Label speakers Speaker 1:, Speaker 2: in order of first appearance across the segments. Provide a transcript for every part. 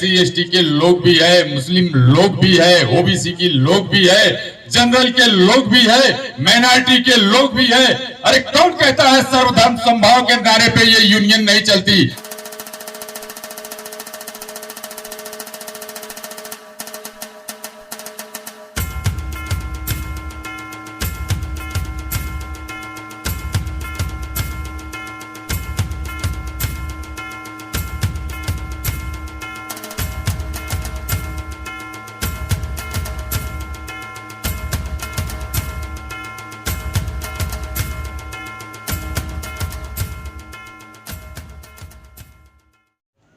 Speaker 1: SC ST के लोग भी है, मुस्लिम लोग भी है, OBC की लोग भी है, जनरल के लोग भी है, माइनॉरिटी के लोग भी है। अरे कौन कहता है सर्वधर्म समभाव के नारे पे ये यूनियन नहीं चलती?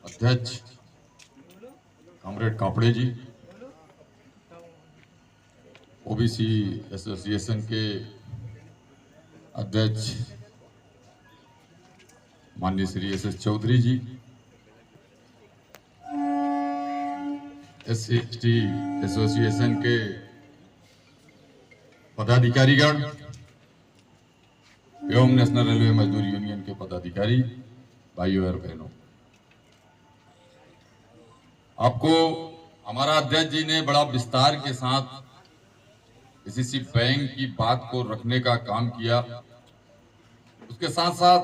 Speaker 1: अध्यक्ष कॉमरेड कापड़े जी, OBC एसोसिएशन के अध्यक्ष माननीय श्री SS चौधरी जी, SC ST एसोसिएशन के पदाधिकारीगण एवं नेशनल रेलवे मजदूर यूनियन के पदाधिकारी भाइयों और बहनों, आपको हमारा अध्यक्ष जी ने बड़ा विस्तार के साथ किसी बैंक की बात को रखने का काम किया। उसके साथ साथ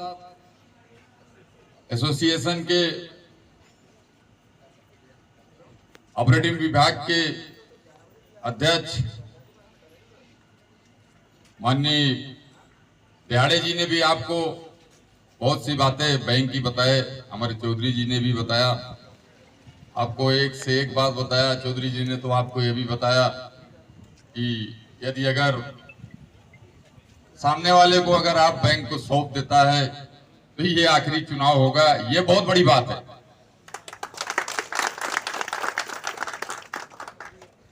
Speaker 1: एसोसिएशन के ऑपरेटिंग विभाग के अध्यक्ष माननीय दिहाड़े जी ने भी आपको बहुत सी बातें बैंक की बताए, हमारे चौधरी जी ने भी बताया, आपको एक से एक बात बताया। चौधरी जी ने तो आपको यह भी बताया कि यदि अगर सामने वाले को अगर आप बैंक को सौंप देता है तो ये आखिरी चुनाव होगा, ये बहुत बड़ी बात है।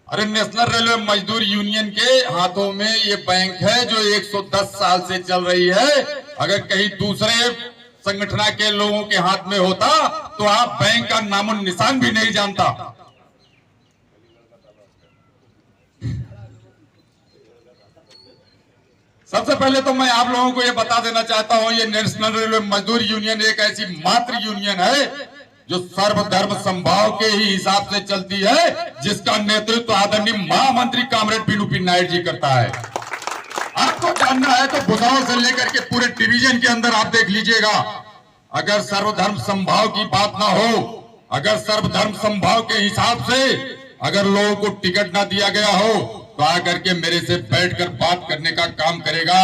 Speaker 1: अरे नेशनल रेलवे मजदूर यूनियन के हाथों में ये बैंक है जो 110 साल से चल रही है। अगर कहीं दूसरे संगठन के लोगों के हाथ में होता तो आप बैंक का नामो निशान भी नहीं जानता। सबसे पहले तो मैं आप लोगों को यह बता देना चाहता हूं, ये नेशनल रेलवे मजदूर यूनियन एक ऐसी मात्र यूनियन है जो सर्वधर्म समभाव के ही हिसाब से चलती है, जिसका नेतृत्व आदरणीय महामंत्री कॉमरेड बिनुपिन नायक जी करता है। आपको जानना है तो भुसावल से लेकर के पूरे डिवीजन के अंदर आप देख लीजिएगा, अगर सर्वधर्म समभाव की बात ना हो, अगर सर्वधर्म समभाव के हिसाब से अगर लोगों को टिकट ना दिया गया हो तो आकर के मेरे से बैठकर बात करने का काम करेगा।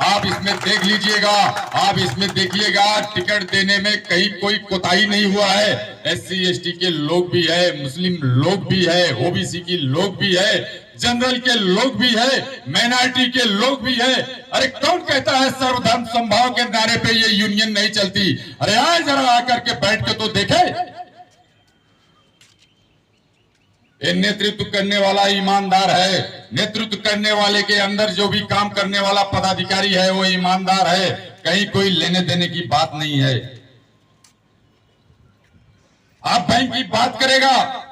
Speaker 1: आप इसमें देख लीजिएगा, आप इसमें देखिएगा, टिकट देने में कहीं कोई कोताही नहीं हुआ है। SC ST के लोग भी है, मुस्लिम लोग भी है, OBC की लोग भी है, जनरल के लोग भी है, माइनॉरिटी के लोग भी है। अरे कौन कहता है सर्वधर्म समभाव के नारे पे ये यूनियन नहीं चलती? अरे आए जरा आकर के बैठ के तो देखे। ये नेतृत्व करने वाला ईमानदार है, नेतृत्व करने वाले के अंदर जो भी काम करने वाला पदाधिकारी है वो ईमानदार है, कहीं कोई लेने देने की बात नहीं है। आप बैंक की बात करेगा,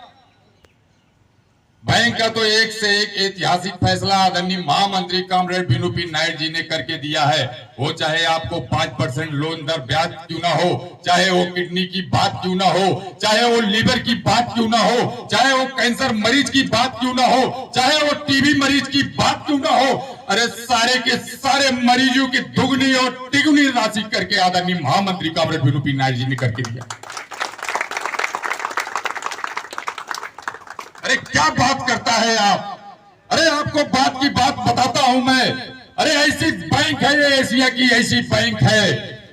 Speaker 1: बैंक का तो एक से एक ऐतिहासिक फैसला आदरणीय महामंत्री कॉमरेड बिनुपिन नायक जी ने करके दिया है। वो चाहे आपको 5% लोन दर ब्याज क्यों ना हो, चाहे वो किडनी की बात क्यों ना हो, चाहे वो लीवर की बात क्यों ना हो, चाहे वो कैंसर मरीज की बात क्यों ना हो, चाहे वो टीबी मरीज की बात क्यों ना हो, अरे सारे के सारे मरीजों की दुगनी और तिगुनी राशि करके आदरणीय महामंत्री कॉमरेड बिनुपिन नायक जी ने करके दिया। अरे क्या बात करता है आप? अरे आपको बात की बात बताता हूं मैं। अरे ऐसी बैंक है ये, एशिया की ऐसी बैंक है,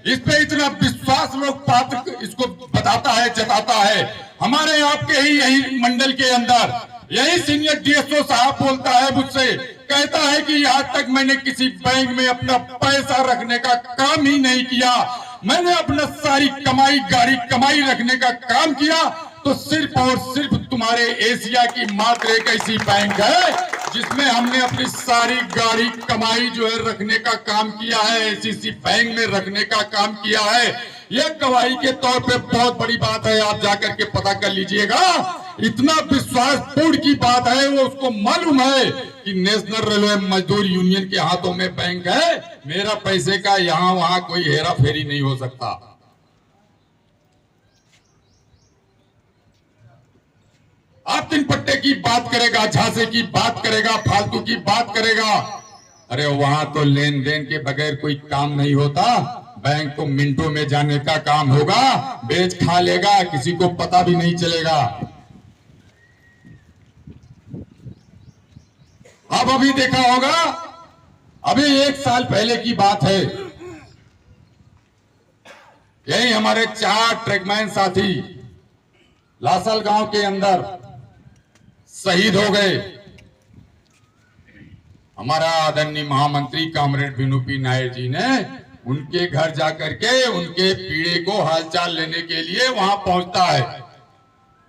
Speaker 1: इस पे इतना विश्वास लोग पात्र इसको बताता है, जताता है। हमारे आपके ही यही मंडल के अंदर यही सीनियर DSO साहब बोलता है मुझसे, कहता है कि आज तक मैंने किसी बैंक में अपना पैसा रखने का काम ही नहीं किया, मैंने अपना सारी कमाई गाड़ी कमाई रखने का काम किया। तो सिर्फ और सिर्फ तुम्हारे एशिया की मात्र एक ऐसी बैंक है जिसमें हमने अपनी सारी गाड़ी कमाई जो है रखने का काम किया है, ऐसी बैंक में रखने का काम किया है। यह गवाही के तौर पे बहुत बड़ी बात है, आप जाकर के पता कर लीजिएगा। इतना विश्वासपूर्ण की बात है, वो उसको मालूम है कि नेशनल रेलवे मजदूर यूनियन के हाथों में बैंक है, मेरा पैसे का यहां वहां कोई हेरा फेरी नहीं हो सकता। तीन पट्टे की बात करेगा, झांसे की बात करेगा, फालतू की बात करेगा। अरे वहां तो लेन देन के बगैर कोई काम नहीं होता। बैंक तो मिनटों में जाने का काम होगा, बेच खा लेगा, किसी को पता भी नहीं चलेगा। अब अभी देखा होगा, अभी 1 साल पहले की बात है, यही हमारे 4 ट्रैकमैन साथी लासल गांव के अंदर शहीद हो गए। हमारा आदरणीय महामंत्री कॉमरेड विनू पी नायर जी ने उनके घर जाकर के उनके पीड़े को हालचाल लेने के लिए वहां पहुंचता है।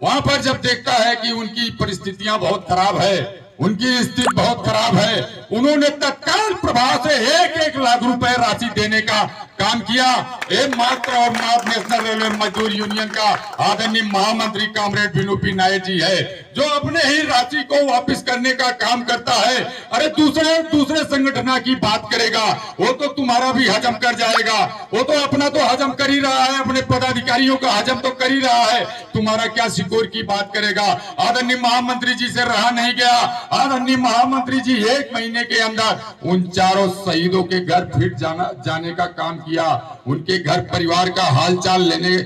Speaker 1: वहां पर जब देखता है कि उनकी परिस्थितियां बहुत खराब है, उनकी स्थिति बहुत खराब है, उन्होंने तत्काल प्रभाव से 1-1 लाख रुपए राशि देने का काम किया। मात्र और मात्र नेशनल रेलवे मजदूर यूनियन का आदरणीय महामंत्री कॉमरेड विनू पी नायर जी है, जो अपने ही राशि को वापस करने का काम करता है। अरे दूसरे संगठन की बात करेगा, वो तो तुम्हारा भी हजम कर जाएगा, वो तो अपना तो हजम कर ही रहा है, अपने पदाधिकारियों का हजम तो कर ही रहा है, तुम्हारा क्या सिकोर की बात करेगा। आदरणीय महामंत्री जी से रहा नहीं गया। आदरणीय महामंत्री जी 1 महीने के अंदर उन 4 शहीदों के घर फिर जाने का काम किया, उनके घर परिवार का हालचाल लेने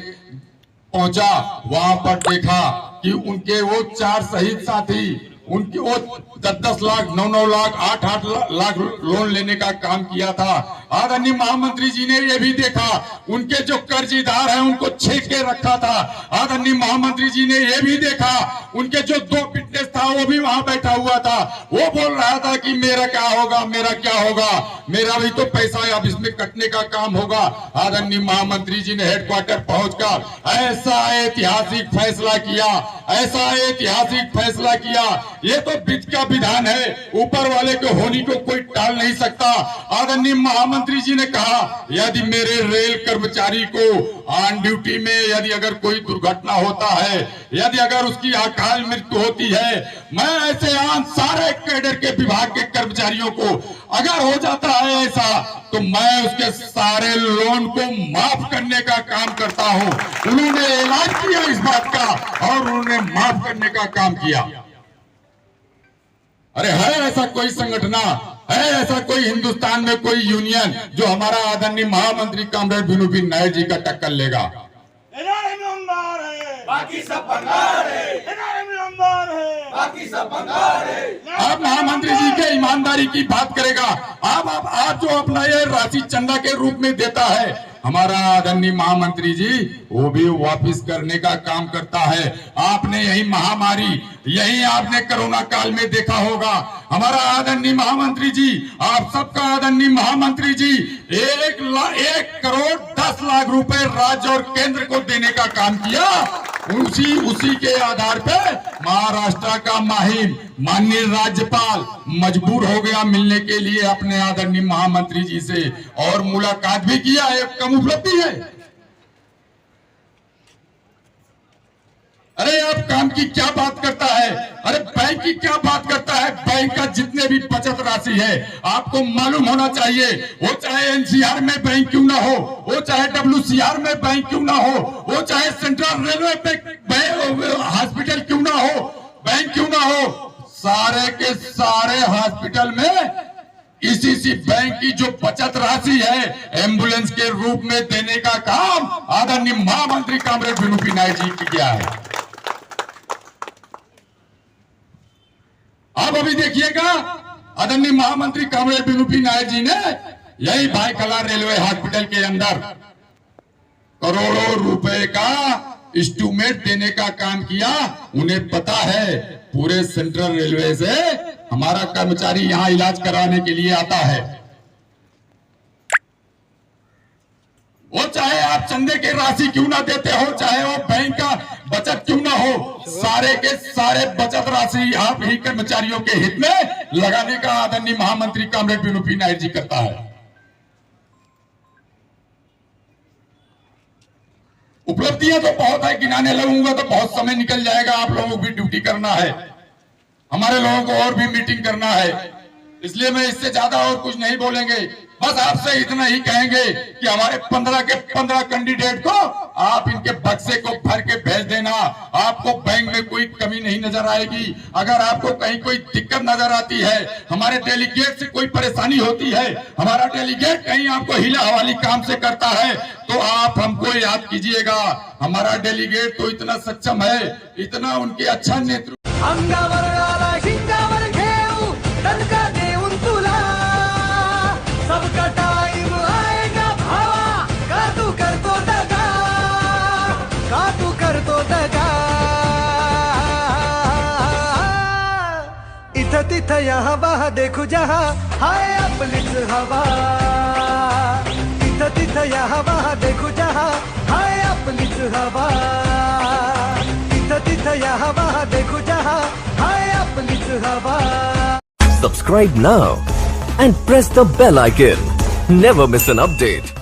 Speaker 1: पहुंचा। वहां पर देखा कि उनके वो 4 शहीद साथी, उनकी वो 10-10 लाख, 9-9 लाख, 8-8 लाख लोन लेने का काम किया था। आदरणीय महामंत्री जी ने ये भी देखा, उनके जो कर्जदार हैं उनको छेक के रखा था। आदरणीय महामंत्री जी ने ये भी देखा, उनके जो 2 विटनेस था वो भी वहां बैठा हुआ था। वो बोल रहा था कि मेरा क्या होगा, मेरा क्या होगा, मेरा भी तो पैसा अब इसमें कटने का काम होगा। आदरणीय महामंत्री जी ने हेडक्वार्टर पहुंचकर ऐसा ऐतिहासिक फैसला किया, ऐसा ऐतिहासिक फैसला किया। ये तो विधि का विधान है, ऊपर वाले के होनी को कोई टाल नहीं सकता। आदरणीय महामंत्री जी ने कहा, यदि मेरे रेल कर्मचारी को ऑन ड्यूटी में यदि अगर कोई दुर्घटना होता है, यदि अगर उसकी अकाल मृत्यु होती है, मैं ऐसे आम सारे कैडर के विभाग के कर्मचारियों को अगर हो जाता है ऐसा, तो मैं उसके सारे लोन को माफ करने का काम करता हूं। उन्होंने ऐलान किया इस बात का और उन्होंने माफ करने का काम किया। अरे है ऐसा कोई संगठन, है ऐसा कोई हिंदुस्तान में कोई यूनियन जो हमारा आदरणीय महामंत्री कॉमरेड विनू पी नायर जी का टक्कर लेगा?
Speaker 2: बाकी सब बंगाल है, बाकी सब बंगाल है।
Speaker 1: आप महामंत्री जी के ईमानदारी की बात करेगा, आप जो अपना ये राशि चंदा के रूप में देता है, हमारा आदरणीय महामंत्री जी वो भी वापस करने का काम करता है। आपने यही महामारी, यही आपने कोरोना काल में देखा होगा, हमारा आदरणीय महामंत्री जी, आप सबका आदरणीय महामंत्री जी 1 करोड़ 10 लाख रुपए राज्य और केंद्र को देने का काम किया। उसी के आधार पे महाराष्ट्र का माहिम माननीय राज्यपाल मजबूर हो गया मिलने के लिए अपने आदरणीय महामंत्री जी से, और मुलाकात भी किया। एक कम उपलब्धि है। अरे आप काम की क्या बात करता है, अरे बैंक की क्या बात करता है। बैंक का जितने भी बचत राशि है आपको मालूम होना चाहिए, वो चाहे एनसीआर में बैंक क्यों ना हो, वो चाहे डब्ल्यूसीआर में बैंक क्यों ना हो, वो चाहे सेंट्रल रेलवे पे हॉस्पिटल क्यों ना हो, बैंक क्यों ना हो, सारे के सारे हॉस्पिटल में इसी बैंक की जो बचत राशि है एम्बुलेंस के रूप में देने का काम आदरणीय महामंत्री कॉमरेड विनू पी नायर जी की किया है। अब अभी देखिएगा, आदरणीय महामंत्री कॉमरेड विनू पी नायर जी ने यही भाईखला रेलवे हॉस्पिटल के अंदर करोड़ों रुपए का एस्टीमेट देने का काम किया। उन्हें पता है पूरे सेंट्रल रेलवे से हमारा कर्मचारी यहां इलाज कराने के लिए आता है। वो चाहे आप चंदे के राशि क्यों ना देते हो, चाहे वो बैंक का बचत क्यों ना हो, सारे के सारे बचत राशि आप ही कर्मचारियों के हित में लगाने का आदरणीय महामंत्री कॉमरेड विनू पी नायर जी करता है। उपलब्धियां तो बहुत है, गिनाने लगूंगा तो बहुत समय निकल जाएगा। आप लोगों को भी ड्यूटी करना है, हमारे लोगों को और भी मीटिंग करना है, इसलिए मैं इससे ज्यादा और कुछ नहीं बोलेंगे। बस आपसे इतना ही कहेंगे कि हमारे 15 के 15 कैंडिडेट को आप इनके बक्से को भर के भेज देना। आपको बैंक में कोई कमी नहीं नजर आएगी। अगर आपको कहीं कोई दिक्कत नजर आती है, हमारे डेलीगेट से कोई परेशानी होती है, हमारा डेलीगेट कहीं आपको हिला हवाली काम से करता है, तो आप हमको याद कीजिएगा। हमारा डेलीगेट तो इतना सक्षम है, इतना उनके अच्छा नेतृत्व।
Speaker 3: अंगावर आला शिंगावर घेऊ दणका देऊन तुला सबका टाइम आएगा भावा का तू करतो दगा का तू करतो दगा इथं तिथं यहाँ वहाँ देखू जहाँ हाय आपलीच हवा इथं तिथं यहाँ वहाँ देखू जहाँ हाय आपलीच हवा इथं तिथं यहाँ वहाँ देखू जहाँ हाय आपलीच हवा
Speaker 4: Subscribe now and press the bell icon. Never miss an update.